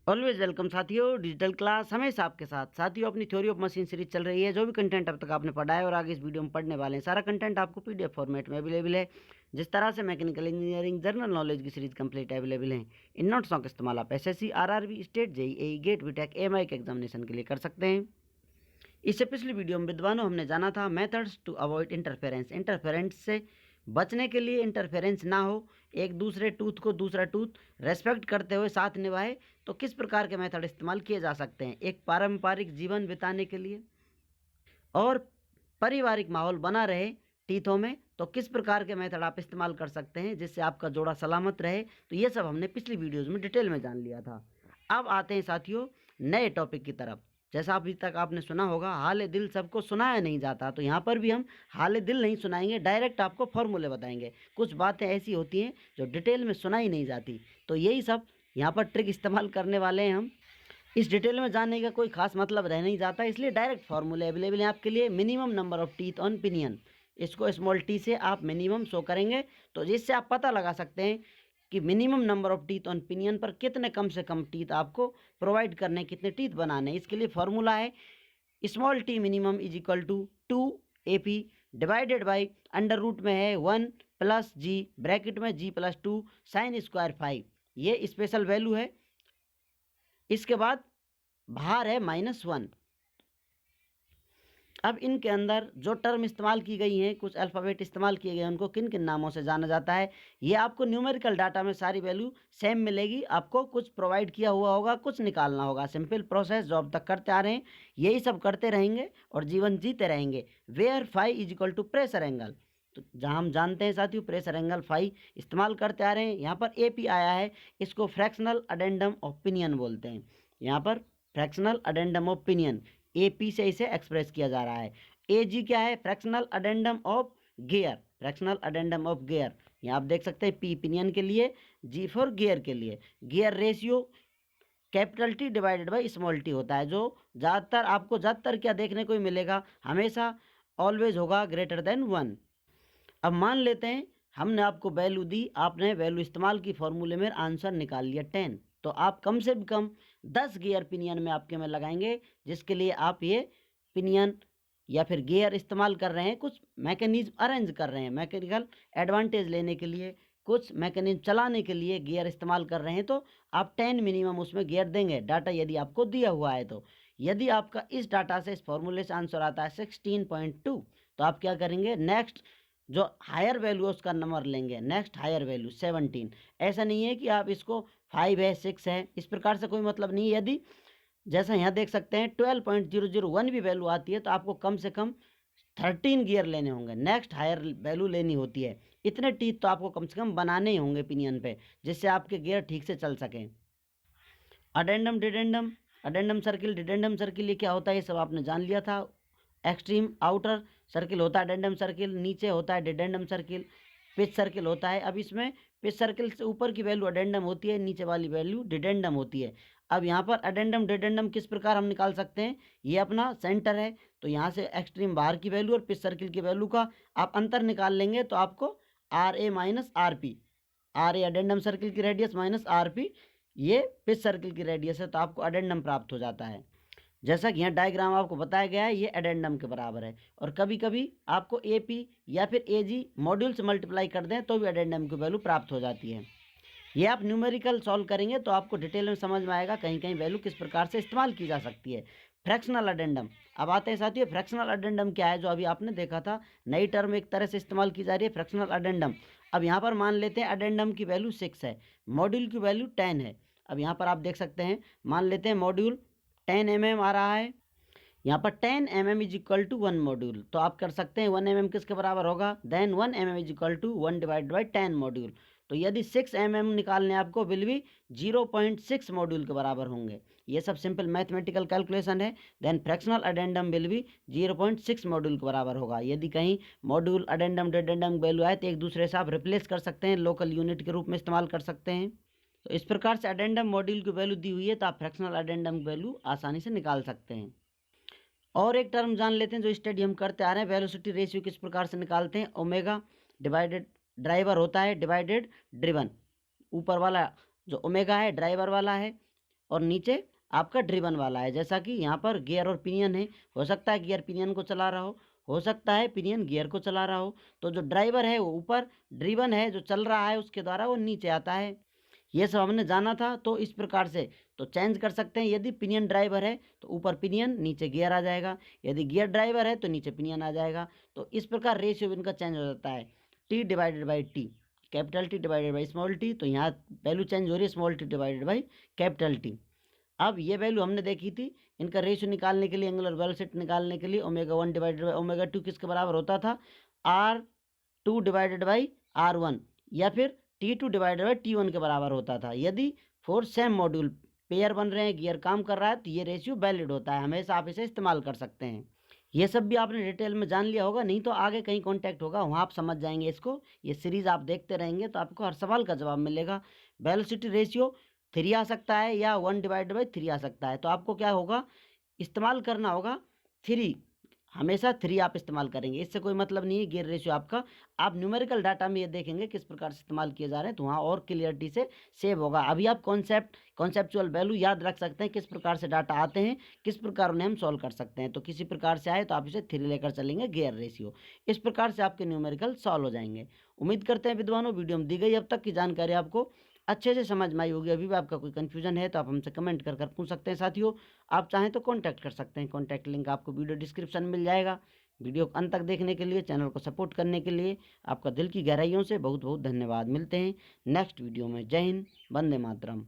Always welcome साथियों, digital class हमेशा आपके साथ। साथियों, अपनी थ्योरी ऑफ मशीन सीरीज चल रही है। जो भी कंटेंट अब तक आपने पढ़ा है और आगे इस वीडियो में पढ़ने वाले हैं, सारा कंटेंट आपको पीडीएफ फॉर्मेट में अवेलेबल है। जिस तरह से मैकेनिकल इंजीनियरिंग जनरल नॉलेज की सीरीज कंप्लीट अवेलेबल है। इन नोट्सों का इस्तेमाल आप SSC, RRB, state, JEE, GATE, BTech, AMI के एग्जामिनेशन के लिए कर सकते हैं। इससे पिछली वीडियो में विद्वानों हमने जाना था methods to avoid interference. Interference से बचने के लिए, इंटरफेरेंस ना हो, एक दूसरे टूथ को दूसरा टूथ रेस्पेक्ट करते हुए साथ निभाए, तो किस प्रकार के मेथड इस्तेमाल किए जा सकते हैं एक पारंपरिक जीवन बिताने के लिए, और पारिवारिक माहौल बना रहे टीथों में, तो किस प्रकार के मेथड आप इस्तेमाल कर सकते हैं जिससे आपका जोड़ा सलामत रहे। तो ये सब हमने पिछली वीडियोज़ में डिटेल में जान लिया था। अब आते हैं साथियों नए टॉपिक की तरफ। जैसा अभी तक आपने सुना होगा, हाल दिल सबको सुनाया नहीं जाता, तो यहाँ पर भी हम हाल दिल नहीं सुनाएंगे, डायरेक्ट आपको फॉर्मूले बताएंगे। कुछ बातें ऐसी होती हैं जो डिटेल में सुनाई नहीं जाती, तो यही सब यहाँ पर ट्रिक इस्तेमाल करने वाले हैं हम। इस डिटेल में जानने का कोई खास मतलब रह नहीं जाता, इसलिए डायरेक्ट फार्मूले अवेलेबल हैं आपके लिए। Minimum number of teeth on pinion, इसको स्मॉल टी से आप मिनिमम शो करेंगे, तो जिससे आप पता लगा सकते हैं कि minimum number of teeth on pinion पर कितने कम से कम टीथ आपको प्रोवाइड करने, कितने टीथ बनाने। इसके लिए फॉर्मूला है small T minimum is equal to 2 AP divided by under root में है 1 प्लस जी, ब्रैकेट में g+2 साइन स्क्वायर 5। ये स्पेशल वैल्यू है। इसके बाद भार है -1। अब इनके अंदर जो टर्म इस्तेमाल की गई हैं, कुछ अल्फ़ाबेट इस्तेमाल किए गए हैं, उनको किन किन नामों से जाना जाता है, ये आपको न्यूमेरिकल डाटा में सारी वैल्यू सेम मिलेगी। आपको कुछ प्रोवाइड किया हुआ होगा, कुछ निकालना होगा। सिंपल प्रोसेस जो अब तक करते आ रहे हैं, यही सब करते रहेंगे और जीवन जीते रहेंगे। Where phi is equal to pressure angle, तो जहाँ हम जानते हैं साथियों प्रेशर एंगल फाई इस्तेमाल करते आ रहे हैं। यहाँ पर AP आया है, इसको फ्रैक्शनल अडेंडम ऑफ पिनियन बोलते हैं। यहाँ पर fractional addendum of pinion AP से इसे एक्सप्रेस किया जा रहा है। AG क्या है? Fractional addendum of gear, fractional addendum of gear. यहाँ आप देख सकते हैं P पिनियन के लिए, G फॉर गियर के लिए। Gear ratio capital T divided by small T होता है, जो ज़्यादातर क्या देखने को ही मिलेगा, हमेशा ऑलवेज होगा ग्रेटर देन 1। अब मान लेते हैं हमने आपको वैल्यू दी, आपने वैल्यू इस्तेमाल की, फॉर्मूले में आंसर निकाल लिया 10, तो आप कम से कम 10 गियर पिनियन में आपके में लगाएंगे, जिसके लिए आप ये पिनियन या फिर गियर इस्तेमाल कर रहे हैं, कुछ मैकेनिज्म अरेंज कर रहे हैं, मैकेनिकल एडवांटेज लेने के लिए, कुछ मैकेनिज्म चलाने के लिए गियर इस्तेमाल कर रहे हैं, तो आप 10 मिनिमम उसमें गियर देंगे, डाटा यदि आपको दिया हुआ है तो। यदि आपका इस डाटा से, इस फॉर्मूले से आंसर आता है 16.2, तो आप क्या करेंगे, नेक्स्ट जो हायर वैल्यू है उसका नंबर लेंगे, नेक्स्ट हायर वैल्यू 17। ऐसा नहीं है कि आप इसको 5 है 6 है, इस प्रकार से कोई मतलब नहीं है। यदि जैसा यहाँ देख सकते हैं 12.001 भी वैल्यू आती है, तो आपको कम से कम 13 गियर लेने होंगे, नेक्स्ट हायर वैल्यू लेनी होती है। इतने टीथ तो आपको कम से कम बनाने ही होंगे पिनियन पे, जिससे आपके गियर ठीक से चल सकें। अडेंडम डिडेंडम, अडेंडम सर्किल, डिडेंडम सर्किल, ये क्या होता है ये सब आपने जान लिया था। एक्सट्रीम आउटर सर्किल होता है अडेंडम सर्किल, नीचे होता है डिडेंडम सर्किल, पिच सर्किल होता है। अब इसमें पिच सर्किल से ऊपर की वैल्यू अडेंडम होती है, नीचे वाली वैल्यू डिडेंडम होती है। अब यहाँ पर अडेंडम डिडेंडम किस प्रकार हम निकाल सकते हैं, ये अपना सेंटर है, तो यहाँ से एक्सट्रीम बाहर की वैल्यू और पिच सर्किल की वैल्यू का आप अंतर निकाल लेंगे, तो आपको RA minus RP, RA addendum circle की रेडियस माइनस RP ये पिच सर्किल की रेडियस है, तो आपको अडेंडम प्राप्त हो जाता है। जैसा कि यहाँ डायग्राम आपको बताया गया है, ये एडेंडम के बराबर है। और कभी कभी आपको AP या फिर AG मॉड्यूल से मल्टीप्लाई कर दें तो भी एडेंडम की वैल्यू प्राप्त हो जाती है। ये आप न्यूमेरिकल सॉल्व करेंगे तो आपको डिटेल में समझ में आएगा कहीं कहीं वैल्यू किस प्रकार से इस्तेमाल की जा सकती है। फ्रैक्शनल अडेंडम, अब आते हैं साथियों फ्रैक्शनल अडेंडम क्या है, जो अभी आपने देखा था, नई टर्म एक तरह से इस्तेमाल की जा रही है, फ्रैक्शनल अडेंडम। अब यहाँ पर मान लेते हैं अडेंडम की वैल्यू 6 है, मॉड्यूल की वैल्यू 10 है। अब यहाँ पर आप देख सकते हैं, मान लेते हैं मॉड्यूल 10 mm आ रहा है, यहाँ पर 10 mm is equal to 1 module, तो आप कर सकते हैं 1 mm किसके बराबर होगा, then 1 mm is equal to 1 divide by 10 module. तो यदि 6 mm निकालने आपको विल भी 0.6 मॉड्यूल के बराबर होंगे। ये सब सिंपल मैथमेटिकल कैलकुलेशन है। देन फ्रैक्शनल अडेंडम विल भी 0.6 मॉड्यूल के बराबर होगा। यदि कहीं मॉड्यूल अडेंडम डिडेंडम वैल्यू आए तो एक दूसरे से आप रिप्लेस कर सकते हैं, लोकल यूनिट के रूप में इस्तेमाल कर सकते हैं। तो इस प्रकार से अडेंडम मॉड्यूल की वैल्यू दी हुई है, तो आप फ्रैक्शनल अडेंडम की वैल्यू आसानी से निकाल सकते हैं। और एक टर्म जान लेते हैं जो स्टडी हम करते आ रहे हैं, वेलोसिटी रेशियो किस प्रकार से निकालते हैं। ओमेगा डिवाइडेड ड्राइवर होता है डिवाइडेड ड्रिवन, ऊपर वाला जो ओमेगा है ड्राइवर वाला है, और नीचे आपका ड्रिवन वाला है। जैसा कि यहाँ पर गियर और पिनियन है, हो सकता है गियर पिनियन को चला रहा हो सकता है पिनियन गियर को चला रहा हो। तो जो ड्राइवर है वो ऊपर, ड्रिवन है जो चल रहा है उसके द्वारा वो नीचे आता है। ये सब हमने जाना था। तो इस प्रकार से तो चेंज कर सकते हैं। यदि पिनियन ड्राइवर है तो ऊपर पिनियन, नीचे गियर आ जाएगा। यदि गियर ड्राइवर है तो नीचे पिनियन आ जाएगा। तो इस प्रकार रेशियो इनका चेंज हो जाता है। T divided by T, capital T divided by small T. तो यहाँ वैल्यू चेंज हो रही है small T divided by capital T. अब ये वैल्यू हमने देखी थी, इनका रेशियो निकालने के लिए, एंगुलर वेलोसिटी निकालने के लिए ओमेगा 1 डिवाइडेड बाई ओमेगा 2 किसके बराबर होता था? R2 डिवाइडेड बाई R1 या फिर T2 डिवाइडेड बाई T1 के बराबर होता था। यदि फोर सेम मॉड्यूल पेयर बन रहे हैं, गियर काम कर रहा है, तो ये रेशियो वैलिड होता है, हमेशा आप इसे इस्तेमाल कर सकते हैं। ये सब भी आपने डिटेल में जान लिया होगा, नहीं तो आगे कहीं कांटेक्ट होगा वहाँ आप समझ जाएंगे इसको। ये सीरीज आप देखते रहेंगे तो आपको हर सवाल का जवाब मिलेगा। वेलोसिटी रेशियो 3 आ सकता है या 1 डिवाइडेड बाई 3 आ सकता है। तो आपको क्या होगा, इस्तेमाल करना होगा 3, हमेशा 3 आप इस्तेमाल करेंगे। इससे कोई मतलब नहीं है गियर रेशियो आपका। आप न्यूमेरिकल डाटा में ये देखेंगे किस प्रकार से इस्तेमाल किए जा रहे हैं, तो वहाँ और क्लियरिटी से सेव होगा। अभी आप कॉन्सेप्चुअल वैल्यू याद रख सकते हैं, किस प्रकार से डाटा आते हैं, किस प्रकार उन्हें हम सॉल्व कर सकते हैं। तो किसी प्रकार से आए तो आप इसे 3 लेकर चलेंगे गियर रेशियो। इस प्रकार से आपके न्यूमेरिकल सॉल्व हो जाएंगे। उम्मीद करते हैं विद्वानों वीडियो में दी गई अब तक की जानकारी आपको अच्छे से समझ में आई होगी। अभी भी आपका कोई कन्फ्यूजन है तो आप हमसे कमेंट कर पूछ सकते हैं। साथियों, आप चाहें तो कांटेक्ट कर सकते हैं, कांटेक्ट लिंक आपको वीडियो डिस्क्रिप्शन में मिल जाएगा। वीडियो को अंत तक देखने के लिए, चैनल को सपोर्ट करने के लिए आपका दिल की गहराइयों से बहुत बहुत धन्यवाद। मिलते हैं नेक्स्ट वीडियो में। जय हिंद, वंदे मातरम।